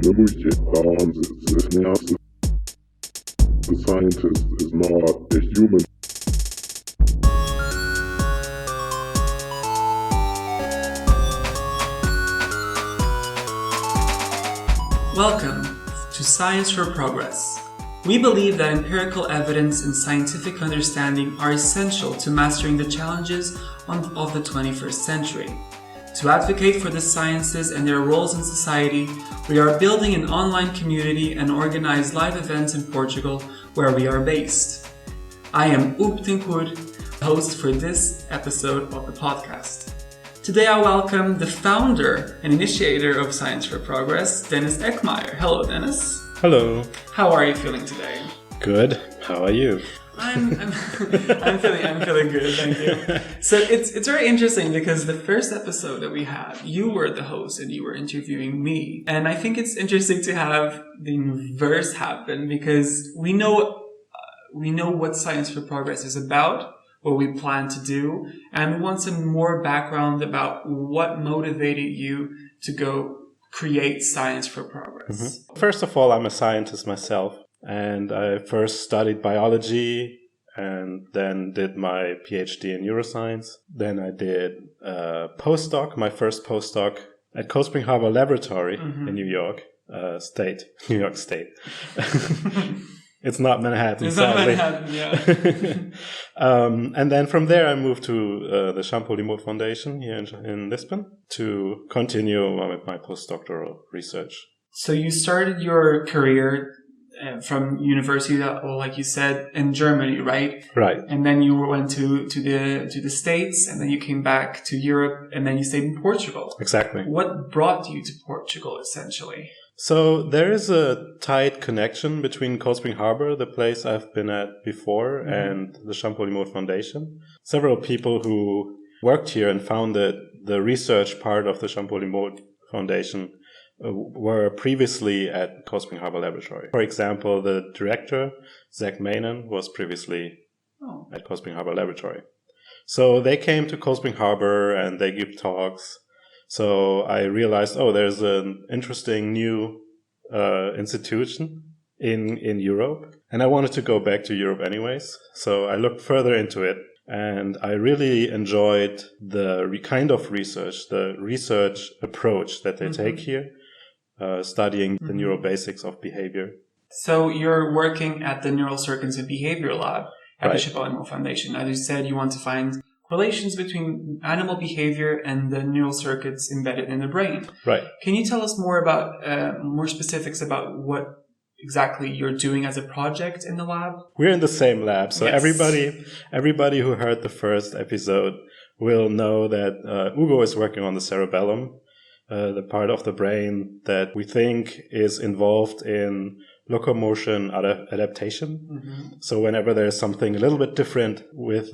The scientist is not a human. Welcome to Science for Progress. We believe that empirical evidence and scientific understanding are essential to mastering the challenges of the 21st century. To advocate for the sciences and their roles in society, we are building an online community and organize live events in Portugal where we are based. I am Bettencourt, host for this episode of the podcast. Today I welcome the founder and initiator of Science for Progress, Dennis Eckm. Hello, Dennis. Hello. How are you feeling today? Good. How are you? I'm feeling good, thank you. So it's very interesting because the first episode that we had, you were the host and you were interviewing me. And I think it's interesting to have the inverse happen because we know what Science for Progress is about, what we plan to do, and we want some more background about what motivated you to go create Science for Progress. Mm-hmm. First of all, I'm a scientist myself. And I first studied biology and then did my PhD in neuroscience. Then I did a postdoc, my first postdoc at Cold Spring Harbor Laboratory in New York State. It's not Manhattan, sadly. Not Manhattan, yeah. And then from there I moved to the Champalimaud Foundation here in Lisbon to continue with my postdoctoral research. So you started your career from university, like you said, in Germany, right? Right. And then you went to the States, and then you came back to Europe, and then you stayed in Portugal. Exactly. What brought you to Portugal, essentially? So there is a tight connection between Cold Spring Harbor, the place I've been at before, and the Champalimaud Foundation. Several people who worked here and founded the research part of the Champalimaud Foundation were previously at Cold Spring Harbor Laboratory. For example, the director, Zach Manon, was previously at Cold Spring Harbor Laboratory. So they came to Cold Spring Harbor and they give talks. So I realized, there's an interesting new institution in Europe. And I wanted to go back to Europe anyways. So I looked further into it. And I really enjoyed the kind of research, the research approach that they take here. Studying the neurobasics of behavior. So you're working at the Neuroscience and Behavior Lab at the Champalimaud Foundation. As you said, you want to find correlations between animal behavior and the neural circuits embedded in the brain. Right. Can you tell us more about more specifics about what exactly you're doing as a project in the lab? We're in the same lab, so yes. everybody who heard the first episode will know that Hugo is working on the cerebellum. The part of the brain that we think is involved in locomotion adaptation. So whenever there's something a little bit different with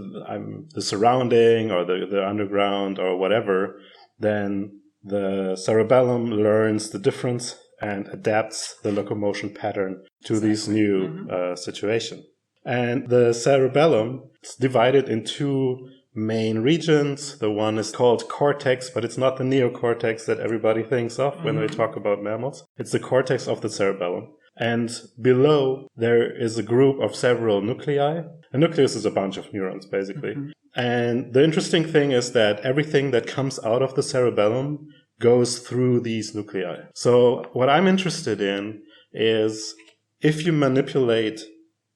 the surrounding or the underground or whatever, then the cerebellum learns the difference and adapts the locomotion pattern to this new situation. And the cerebellum is divided in two main regions. The one is called cortex, but it's not the neocortex that everybody thinks of when we talk about mammals. It's the cortex of the cerebellum. And below, there is a group of several nuclei. A nucleus is a bunch of neurons, basically. And the interesting thing is that everything that comes out of the cerebellum goes through these nuclei. So what I'm interested in is if you manipulate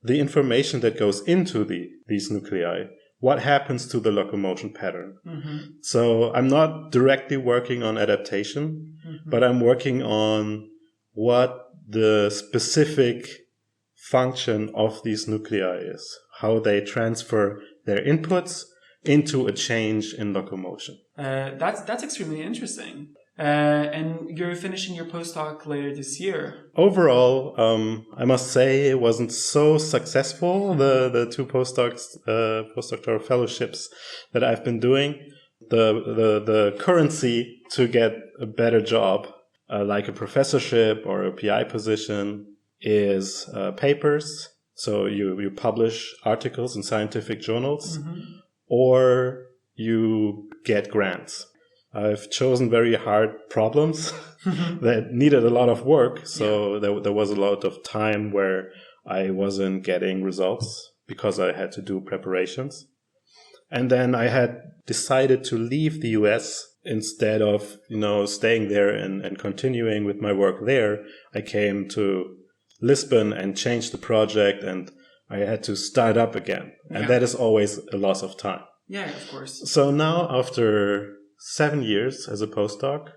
the information that goes into these nuclei, what happens to the locomotion pattern? So I'm not directly working on adaptation, but I'm working on what the specific function of these nuclei is, how they transfer their inputs into a change in locomotion. That's extremely interesting. And you're finishing your postdoc later this year. Overall, I must say it wasn't so successful, the two postdoctoral fellowships that I've been doing. The currency to get a better job, like a professorship or a PI position, is papers. So you publish articles in scientific journals, or you get grants. I've chosen very hard problems that needed a lot of work. So there was a lot of time where I wasn't getting results because I had to do preparations. And then I had decided to leave the US instead of, staying there and continuing with my work there. I came to Lisbon and changed the project, and I had to start up again. And that is always a loss of time. Yeah, of course. So now, after 7 years as a postdoc,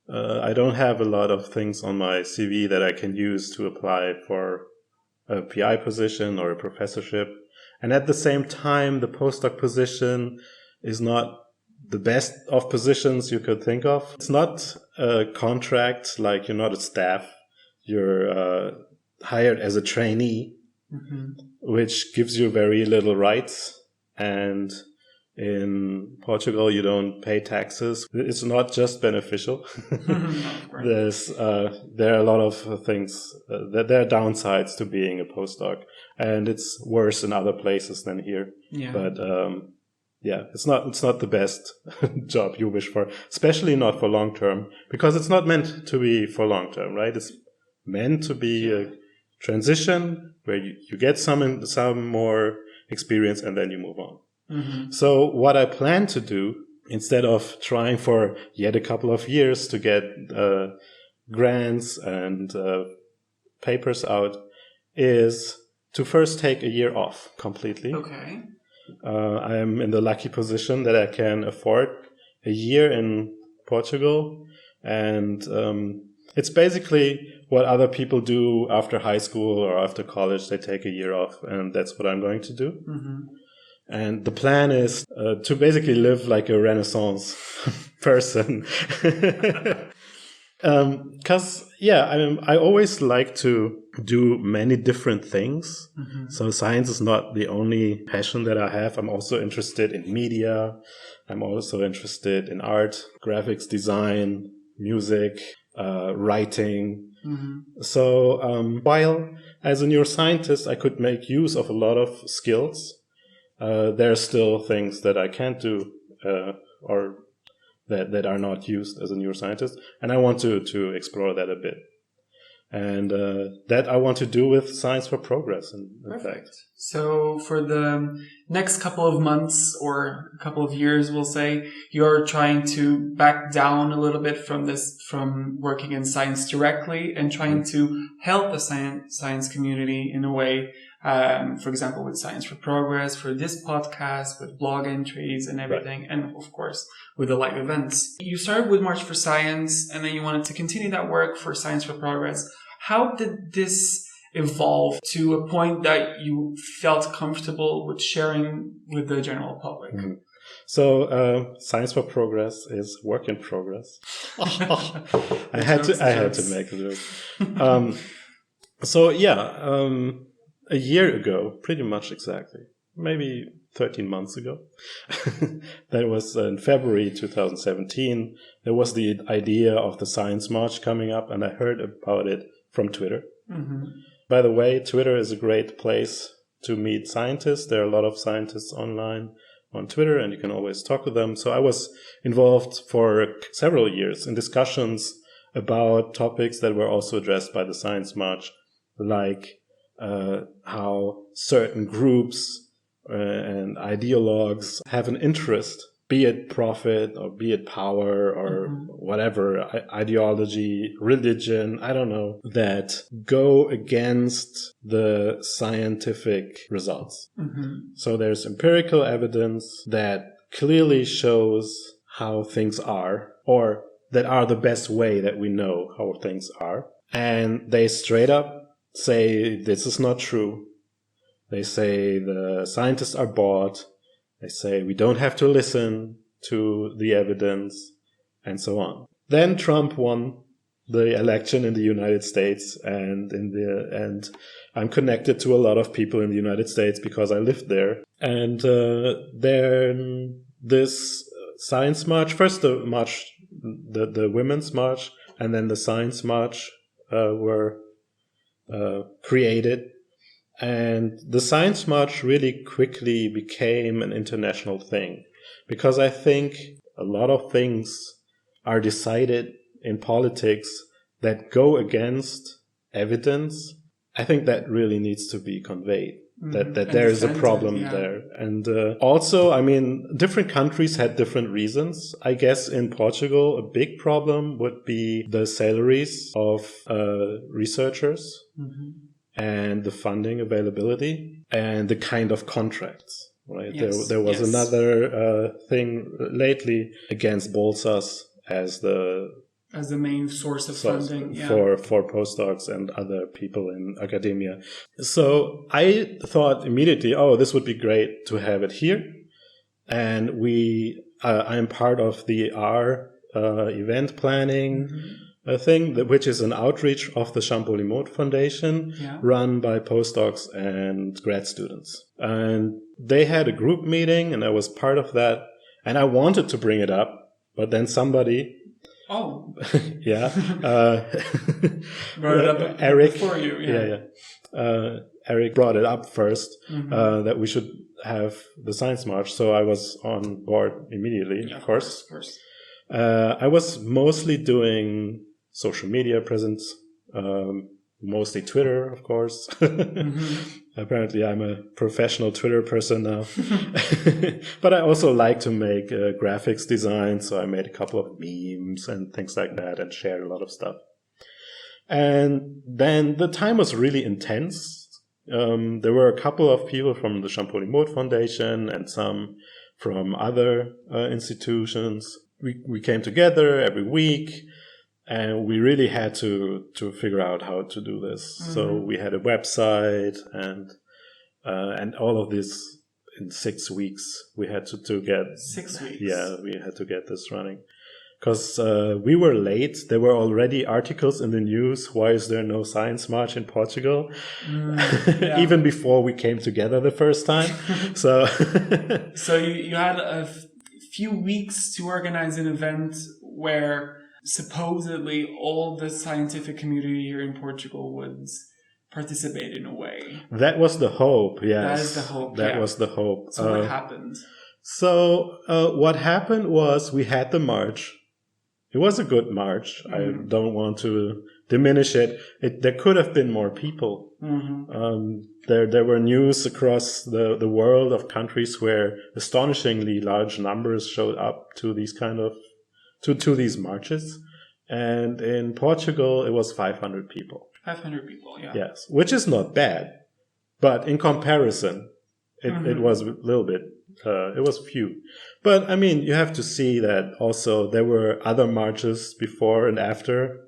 I don't have a lot of things on my CV that I can use to apply for a PI position or a professorship. And at the same time, the postdoc position is not the best of positions you could think of. It's not a contract, like you're not a staff. You're hired as a trainee, which gives you very little rights. And in Portugal, you don't pay taxes. It's not just beneficial. There are a lot of things that there are downsides to being a postdoc, and it's worse in other places than here. Yeah. But it's not the best job you wish for, especially not for long term, because it's not meant to be for long term, right? It's meant to be a transition where you get some more experience and then you move on. So what I plan to do, instead of trying for yet a couple of years to get grants and papers out, is to first take a year off completely. Okay. I am in the lucky position that I can afford a year in Portugal, and it's basically what other people do after high school or after college. They take a year off, and that's what I'm going to do. And the plan is to basically live like a Renaissance person. Because, I always like to do many different things. So science is not the only passion that I have. I'm also interested in media. I'm also interested in art, graphics design, music, writing. So while as a neuroscientist, I could make use of a lot of skills, there are still things that I can't do or that are not used as a neuroscientist. And I want to explore that a bit. And that I want to do with Science for Progress, in fact. So for the next couple of months or a couple of years, we'll say, you're trying to back down a little bit from working in science directly and trying to help the science community in a way. For example, with Science for Progress, for this podcast, with blog entries and everything, and of course, with the live events. You started with March for Science, and then you wanted to continue that work for Science for Progress. How did this evolve to a point that you felt comfortable with sharing with the general public? So, Science for Progress is work in progress. I had to make a joke. A year ago, pretty much exactly, maybe 13 months ago, that was in February 2017, there was the idea of the Science March coming up, and I heard about it from Twitter. By the way, Twitter is a great place to meet scientists. There are a lot of scientists online on Twitter, and you can always talk to them. So I was involved for several years in discussions about topics that were also addressed by the Science March, like how certain groups and ideologues have an interest, be it profit or be it power or whatever, ideology, religion, I don't know, that go against the scientific results. So there's empirical evidence that clearly shows how things are, or that are the best way that we know how things are. And they straight up say this is not true. They say the scientists are bought. They say we don't have to listen to the evidence, and so on. Then Trump won the election in the United States, and I'm connected to a lot of people in the United States because I lived there. And then this Science March, first the march, the Women's March, and then the Science March were created. And the Science March really quickly became an international thing, because I think a lot of things are decided in politics that go against evidence, I think that really needs to be conveyed. That there is a problem there. And also, I mean, different countries had different reasons. I guess in Portugal, a big problem would be the salaries of researchers and the funding availability and the kind of contracts. Right? Yes. There was another thing lately against bolsas as the main source of funding for postdocs and other people in academia. So I thought immediately, this would be great to have it here. And I'm part of the R event planning thing, which is an outreach of the Champalimaud Foundation run by postdocs and grad students. And they had a group meeting and I was part of that. And I wanted to bring it up, but then somebody brought it up Eric, before you. Eric brought it up first, that we should have the science march. So I was on board immediately, of course. I was mostly doing social media presence, mostly Twitter, of course. Apparently I'm a professional Twitter person now. But I also like to make graphics design, so I made a couple of memes and things like that and shared a lot of stuff. And then the time was really intense. There were a couple of people from the Champalimaud Foundation and some from other institutions. We came together every week. And we really had to figure out how to do this. So we had a website and all of this in 6 weeks. We had to get 6 weeks. Yeah, we had to get this running because we were late. There were already articles in the news. Why is there no science march in Portugal? Even before we came together the first time. So you had a few weeks to organize an event where supposedly all the scientific community here in Portugal would participate in a way. That was the hope, yes. That is the hope, That was the hope. So what happened? So what happened was we had the march. It was a good march. I don't want to diminish it. There could have been more people. There were news across the world of countries where astonishingly large numbers showed up to these kind of to these marches. And in Portugal, it was 500 people. 500 people, yeah. Yes, which is not bad. But in comparison, it was a little bit, it was few. But I mean, you have to see that also there were other marches before and after.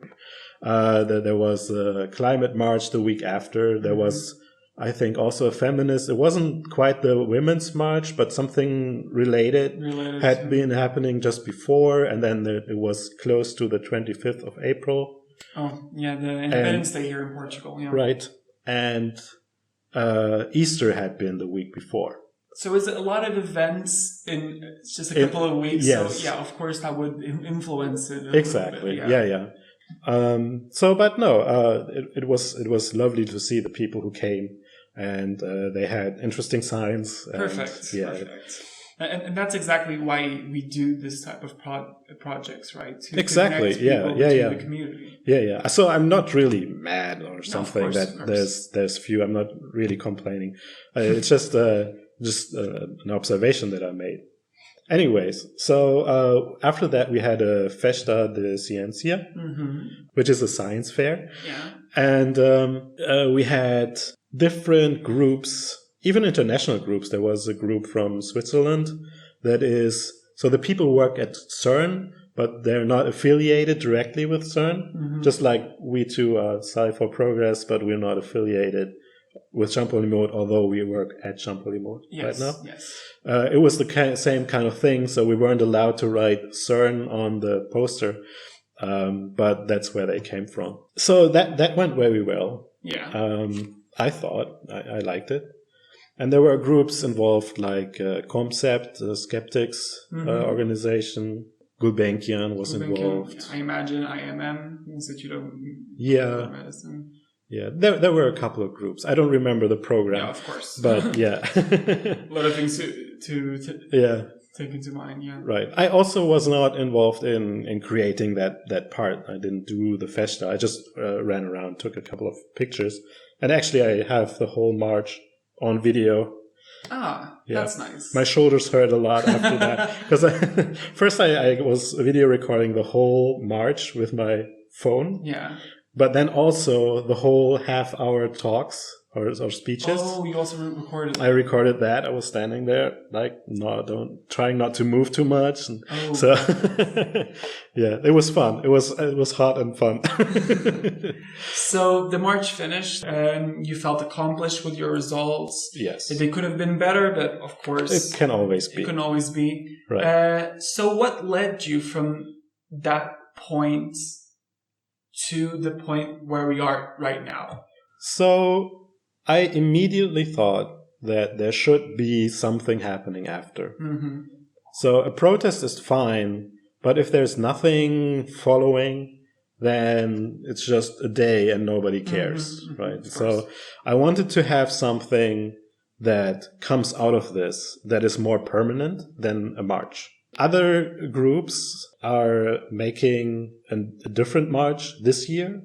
There was a climate march the week after. There was, I think, also a feminist. It wasn't quite the women's march, but something related had been happening just before. And then it was close to the 25th of April. Oh, yeah, the Independence Day here in Portugal. Yeah. Right. And Easter had been the week before. So is it a lot of events in just a couple of weeks? Yes. So, yeah, of course, that would influence it. Exactly. Bit, yeah. But no, it was lovely to see the people who came. And they had interesting science. Perfect. And that's exactly why we do this type of projects, right? To exactly. Connect people to the community. Yeah. So I'm not really mad or something of course. there's few. I'm not really complaining. It's just an observation that I made. Anyways, so after that we had a Festa de Ciencia, which is a science fair. Yeah. And we had different groups, even international groups. There was a group from Switzerland so the people work at CERN, but they're not affiliated directly with CERN. Just like we too are Sci for Progress, but we're not affiliated with Champalimaud, although we work at Champalimaud right now. Yes. It was the same kind of thing, so we weren't allowed to write CERN on the poster, but that's where they came from. So that went very well. Yeah. I thought. I liked it. And there were groups involved like Concept, Skeptics organization. Gulbenkian was involved. I imagine IMM, Institute of Medicine. Yeah, there were a couple of groups. I don't remember the program. Yeah, of course. But yeah. A lot of things to yeah. taken to mind, yeah. Right. I also was not involved in creating that part. I didn't do the festa. I just ran around, took a couple of pictures. And actually, I have the whole march on video. Ah, yeah. That's nice. My shoulders hurt a lot after that. Because first I was video recording the whole march with my phone. Yeah. But then also the whole half-hour talks or speeches. Oh, you also recorded that. I recorded that. I was standing there, like, trying not to move too much. And so, yeah, it was fun. It was hot and fun. So the march finished, and you felt accomplished with your results. Yes, they could have been better, but of course, it can always be. It can always be. Right. So what led you from that point to the point where we are right now? So I immediately thought that there should be something happening after. Mm-hmm. So a protest is fine, but if there's nothing following, then it's just a day and nobody cares, mm-hmm. right? So I wanted to have something that comes out of this that is more permanent than a march. Other groups are making a different march this year.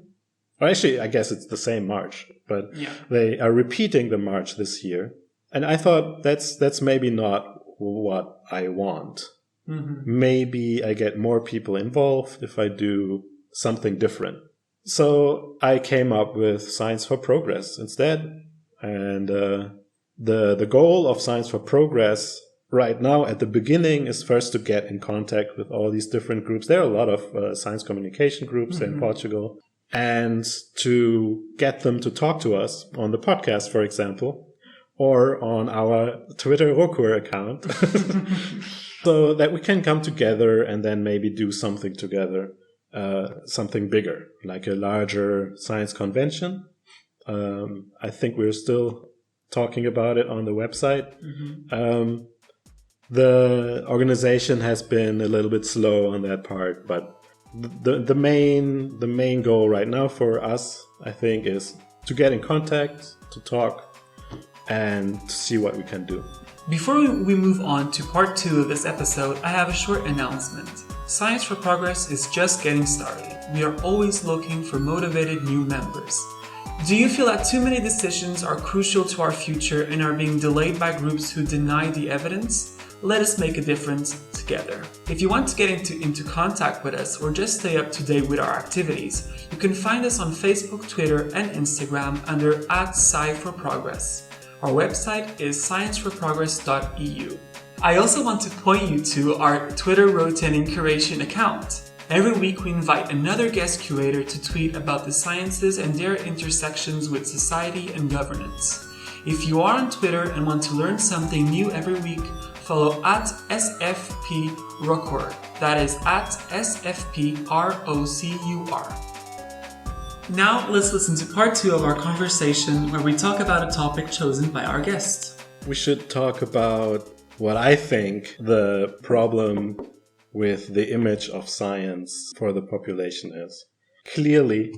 Or actually, I guess it's the same march, but they are repeating the march this year. And I thought that's maybe not what I want. Mm-hmm. Maybe I get more people involved if I do something different. So I came up with Science for Progress instead. And the goal of Science for Progress right now at the beginning is first to get in contact with all these different groups. There are a lot of science communication groups in Portugal. And to get them to talk to us on the podcast, for example, or on our Twitter Rokur account, so that we can come together and then maybe do something together, something bigger, like a larger science convention. I think we're still talking about it on the website. Mm-hmm. The organization has been a little bit slow on that part, but the main goal right now for us, I think, is to get in contact, to talk, and to see what we can do. Before we move on to part 2 of this episode, I have a short announcement. Science for Progress is just getting started. We are always looking for motivated new members. Do you feel that too many decisions are crucial to our future and are being delayed by groups who deny the evidence? Let us make a difference together. If you want to get into contact with us or just stay up to date with our activities, you can find us on Facebook, Twitter, and Instagram under @SciForProgress. Our website is scienceforprogress.eu. I also want to point you to our Twitter rotating curation account. Every week we invite another guest curator to tweet about the sciences and their intersections with society and governance. If you are on Twitter and want to learn something new every week, follow @SFPRokur. That is @SFPROCUR. Now let's listen to part 2 of our conversation where we talk about a topic chosen by our guest. We should talk about what I think the problem with the image of science for the population is. Clearly,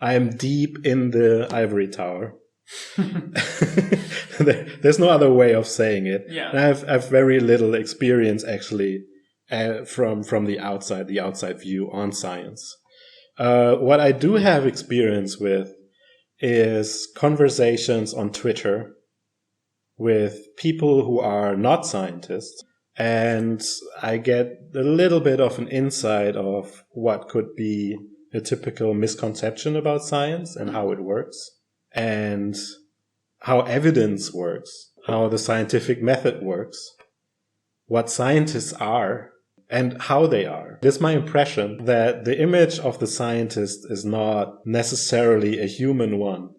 I am deep in the ivory tower. There's no other way of saying it. Yeah. And I have very little experience actually from the outside view on science. What I do have experience with is conversations on Twitter with people who are not scientists, and I get a little bit of an insight of what could be a typical misconception about science and how it works, and how evidence works, how the scientific method works, what scientists are, and how they are. It is my impression that the image of the scientist is not necessarily a human one,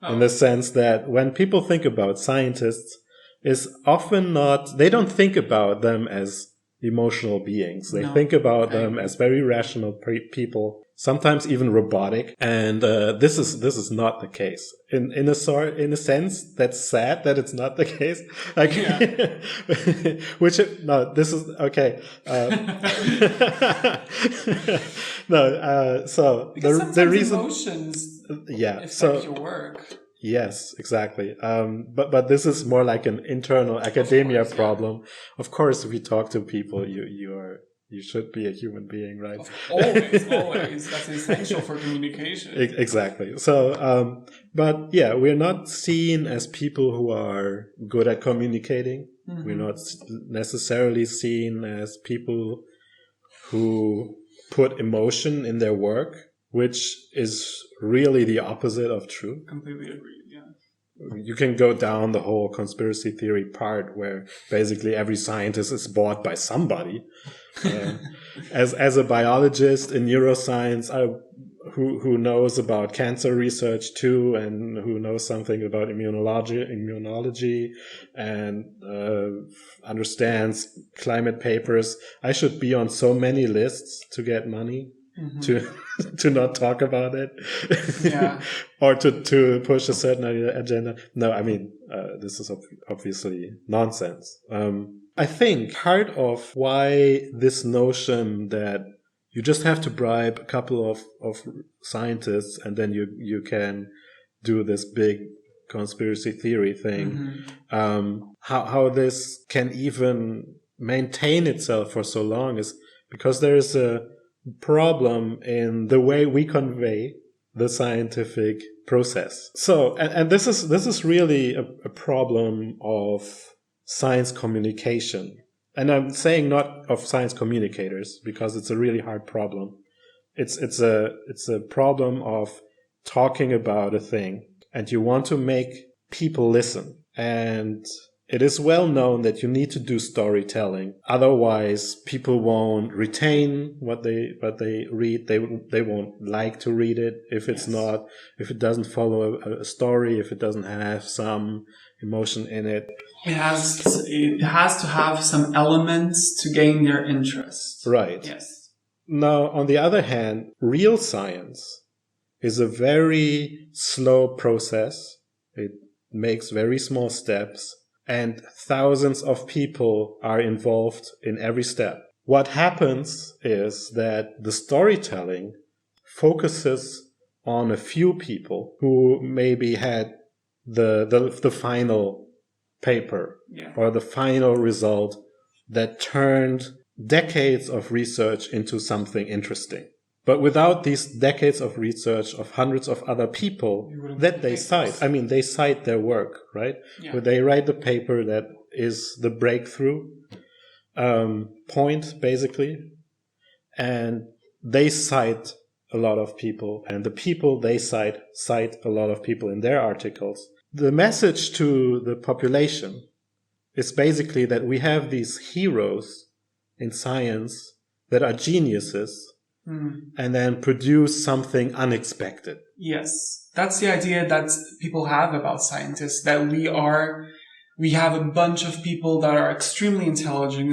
in the sense that when people think about scientists, is often not, they don't think about them as emotional beings. They think about them as very rational people, sometimes even robotic. And this is not the case. In a sense, that's sad that it's not the case. Like, this is okay. So the reason emotions affect your work. Yes, exactly. But this is more like an internal academia problem. Of course, if you talk to people, you should be a human being, right? Always. That's essential for communication. Exactly. So, but yeah, we're not seen as people who are good at communicating. Mm-hmm. We're not necessarily seen as people who put emotion in their work, which is really the opposite of true. Completely agree, yeah. You can go down the whole conspiracy theory part where basically every scientist is bought by somebody. As a biologist in neuroscience, who knows about cancer research too, and who knows something about immunology and understands climate papers, I should be on so many lists to get money. Mm-hmm. to not talk about it, yeah. or to push a certain agenda. No, I mean, this is obviously nonsense. I think part of why this notion that you just have to bribe a couple of scientists and then you can do this big conspiracy theory thing, mm-hmm. How this can even maintain itself for so long is because there is a problem in the way we convey the scientific process. So, and this is really a problem of science communication. And I'm saying not of science communicators because it's a really hard problem. It's a problem of talking about a thing and you want to make people listen. And it is well known that you need to do storytelling. Otherwise, people won't retain what they read. They won't like to read it if it doesn't follow a story, if it doesn't have some emotion in it. It has to have some elements to gain their interest. Right. Yes. Now, on the other hand, real science is a very slow process. It makes very small steps. And thousands of people are involved in every step. What happens is that the storytelling focuses on a few people who maybe had the final paper or the final result that turned decades of research into something interesting. But without these decades of research of hundreds of other people that they cite, I mean, they cite their work, right? Yeah. Where they write the paper that is the breakthrough point, basically. And they cite a lot of people, and the people they cite a lot of people in their articles. The message to the population is basically that we have these heroes in science that are geniuses, and then produce something unexpected. Yes. That's the idea that people have about scientists, that we have a bunch of people that are extremely intelligent,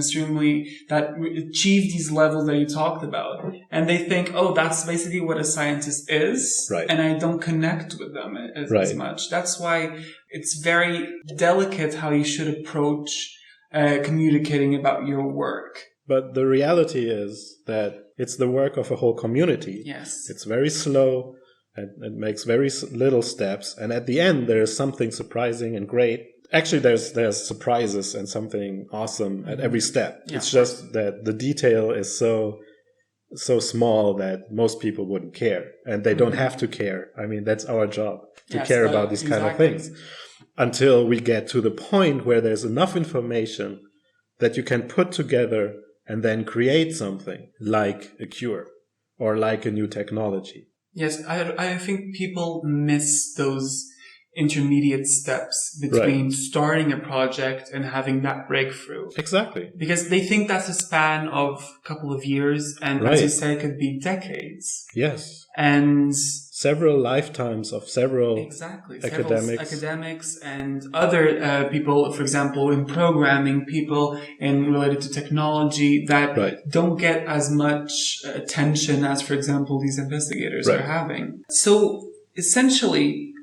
that achieve these levels that you talked about. And they think, oh, that's basically what a scientist is. Right. And I don't connect with them as much. That's why it's very delicate how you should approach communicating about your work. But the reality is that it's the work of a whole community. Yes. It's very slow and it makes very little steps. And at the end, there is something surprising and great. Actually, there's surprises and something awesome at every step. Yeah. It's just that the detail is so small that most people wouldn't care. And they don't have to care. I mean, that's our job to care about these kind of things. Until we get to the point where there's enough information that you can put together and then create something like a cure or like a new technology. Yes, I think people miss those intermediate steps between starting a project and having that breakthrough. Exactly. Because they think that's a span of a couple of years, and as you said, it could be decades. Yes. And several lifetimes of several academics and other people, for example, in programming, people related to technology that don't get as much attention as, for example, these investigators are having. So essentially,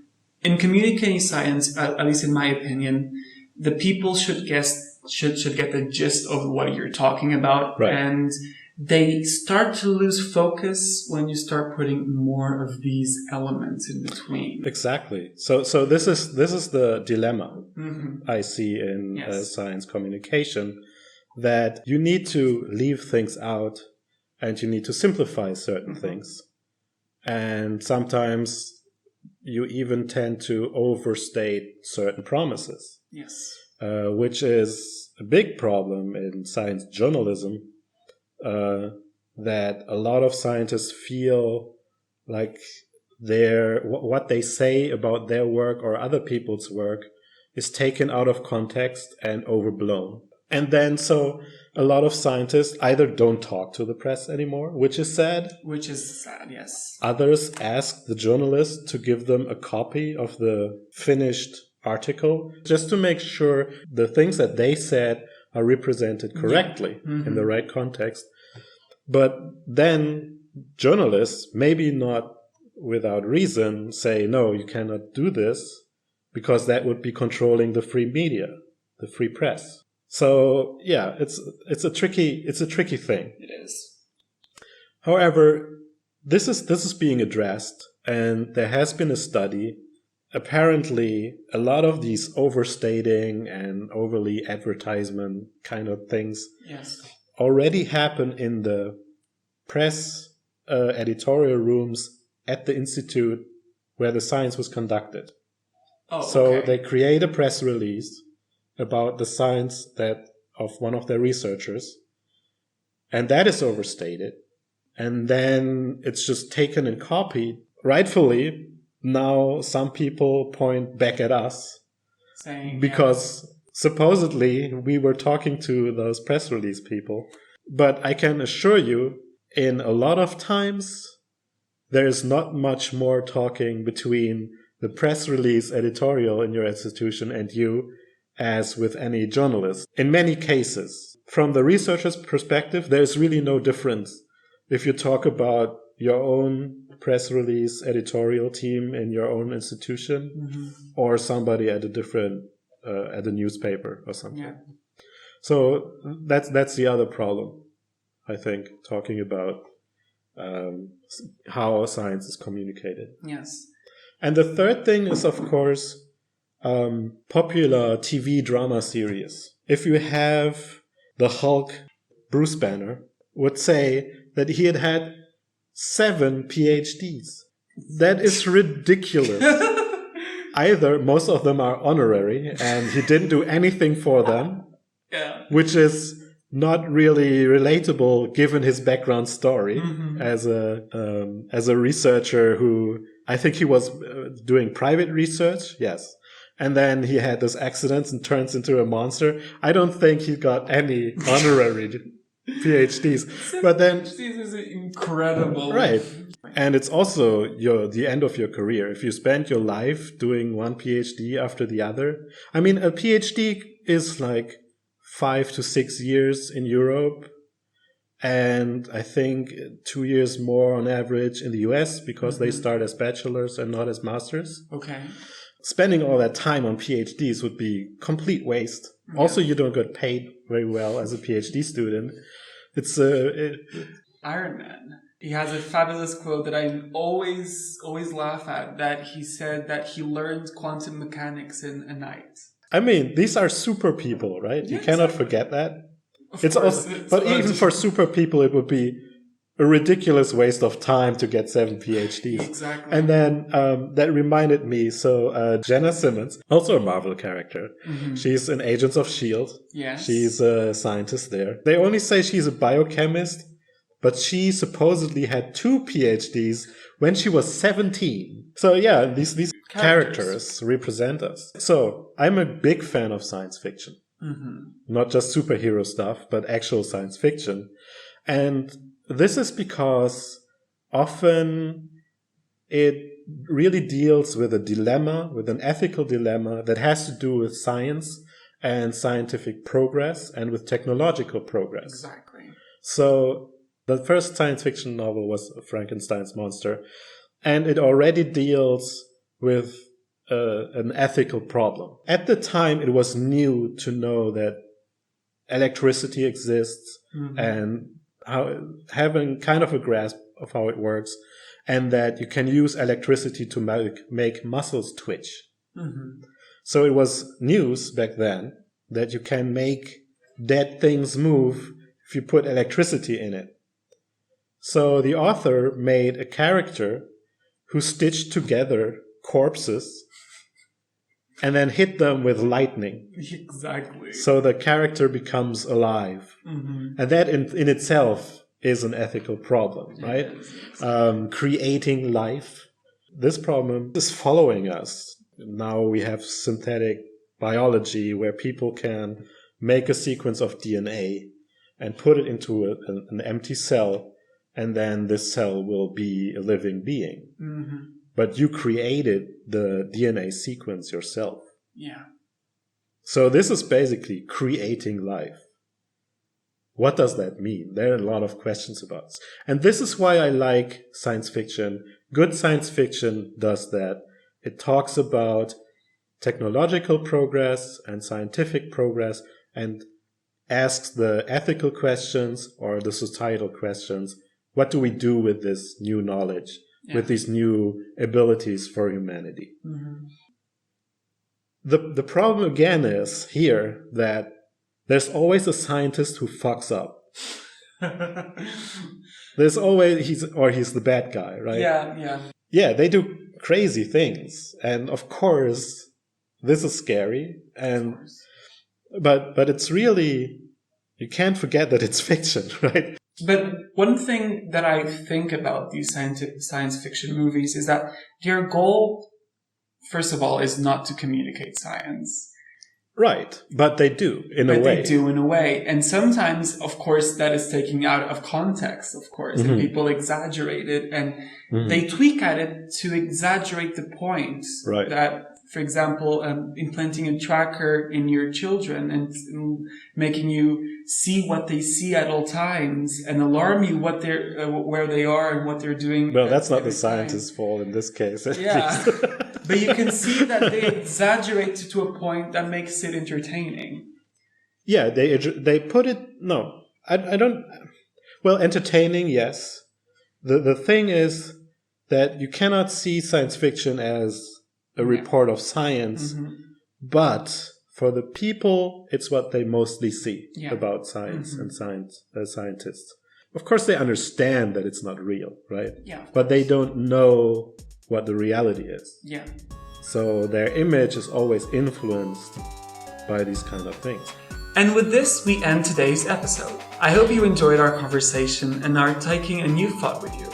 in communicating science, at least in my opinion, the people should get the gist of what you're talking about, and they start to lose focus when you start putting more of these elements in between. Exactly. So this is the dilemma I see in science communication, that you need to leave things out and you need to simplify certain things. And sometimes you even tend to overstate certain promises. Yes. Which is a big problem in science journalism, that a lot of scientists feel like what they say about their work or other people's work is taken out of context and overblown. And then so a lot of scientists either don't talk to the press anymore, which is sad. Which is sad, yes. Others ask the journalist to give them a copy of the finished article just to make sure the things that they said are represented correctly in the right context. But then journalists, maybe not without reason, say, no, you cannot do this because that would be controlling the free media, the free press. So yeah, it's a tricky thing. It is. However, this is being addressed, and there has been a study. Apparently, a lot of these overstating and overly advertisement kind of things already happen in the press editorial rooms at the institute where the science was conducted. So they create a press release about the science of one of their researchers, and that is overstated. And then it's just taken and copied. Rightfully, now some people point back at us saying, because supposedly we were talking to those press release people. But I can assure you, in a lot of times, there is not much more talking between the press release editorial in your institution and you as with any journalist. In many cases, from the researcher's perspective, there is really no difference if you talk about your own press release editorial team in your own institution or somebody at a different at a newspaper or something. Yeah. So that's the other problem, I think, talking about how science is communicated. Yes. And the third thing is, of course, popular TV drama series. If you have the Hulk, Bruce Banner would say that he had 7 PhDs. That is ridiculous. Either most of them are honorary and he didn't do anything for them, which is not really relatable given his background story as a researcher who, I think he was doing private research, yes. And then he had this accident and turns into a monster. I don't think he got any honorary PhDs. But then PhDs is incredible. Right. And it's also the end of your career. If you spend your life doing one PhD after the other. I mean, a PhD is like 5 to 6 years in Europe. And I think 2 years more on average in the US because they start as bachelors and not as masters. Okay. Spending all that time on PhDs would be complete waste. Yeah. Also, you don't get paid very well as a PhD student. It's Iron Man. He has a fabulous quote that I always laugh at, that he said that he learned quantum mechanics in a night. I mean, these are super people, right? You cannot forget that. But even for super people, it would be a ridiculous waste of time to get 7 PhDs. Exactly. And then that reminded me, Jenna Simmons, also a Marvel character. She's in Agents of S.H.I.E.L.D. Yes. She's a scientist there. They only say she's a biochemist, but she supposedly had 2 PhDs when she was 17. So yeah, these characters represent us. So I'm a big fan of science fiction. Not just superhero stuff, but actual science fiction. And this is because often it really deals with a dilemma, with an ethical dilemma that has to do with science and scientific progress and with technological progress. Exactly. So the first science fiction novel was Frankenstein's Monster, and it already deals with an ethical problem. At the time, it was new to know that electricity exists and having kind of a grasp of how it works, and that you can use electricity to make muscles twitch. Mm-hmm. So it was news back then that you can make dead things move if you put electricity in it. So the author made a character who stitched together corpses and then hit them with lightning. Exactly. So the character becomes alive. Mm-hmm. And that in itself is an ethical problem, right? Yes. Creating life. This problem is following us. Now we have synthetic biology where people can make a sequence of DNA and put it into an empty cell, and then this cell will be a living being. Mm-hmm. But you created the DNA sequence yourself. Yeah. So this is basically creating life. What does that mean? There are a lot of questions about this. And this is why I like science fiction. Good science fiction does that. It talks about technological progress and scientific progress and asks the ethical questions or the societal questions. What do we do with this new knowledge, with these new abilities for humanity? Mm-hmm. The problem again is here that there's always a scientist who fucks up. There's always he's the bad guy, right? Yeah. Yeah, they do crazy things, and of course, this is scary. And but it's really, you can't forget that it's fiction, right? But one thing that I think about these science fiction movies is that their goal, first of all, is not to communicate science. Right, but they do, in a way. But they do in a way. And sometimes, of course, that is taken out of context, of course. Mm-hmm. And people exaggerate it and they tweak at it to exaggerate the point. Right. That, for example, implanting a tracker in your children and making you see what they see at all times and alarm you what they're where they are and what they're doing. Well, that's not the scientist's fault in this case. Yeah. But you can see that they exaggerate to a point that makes it entertaining. Yeah, they put it... No, I don't... Well, entertaining, yes. The thing is that you cannot see science fiction as a report of science, but for the people, it's what they mostly see about science and scientists. Of course, they understand that it's not real, right? Yeah. But they don't know what the reality is. Yeah. So their image is always influenced by these kind of things. And with this, we end today's episode. I hope you enjoyed our conversation and are taking a new thought with you.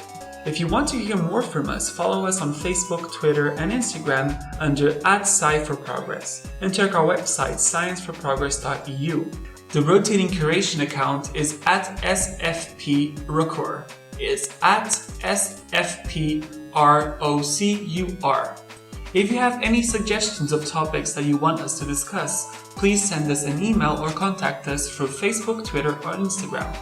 If you want to hear more from us, follow us on Facebook, Twitter, and Instagram under @Sci4Progress, and check our website scienceforprogress.eu. The rotating curation account is @SFPRocur. It's @SFPROCUR. If you have any suggestions of topics that you want us to discuss, please send us an email or contact us through Facebook, Twitter, or Instagram.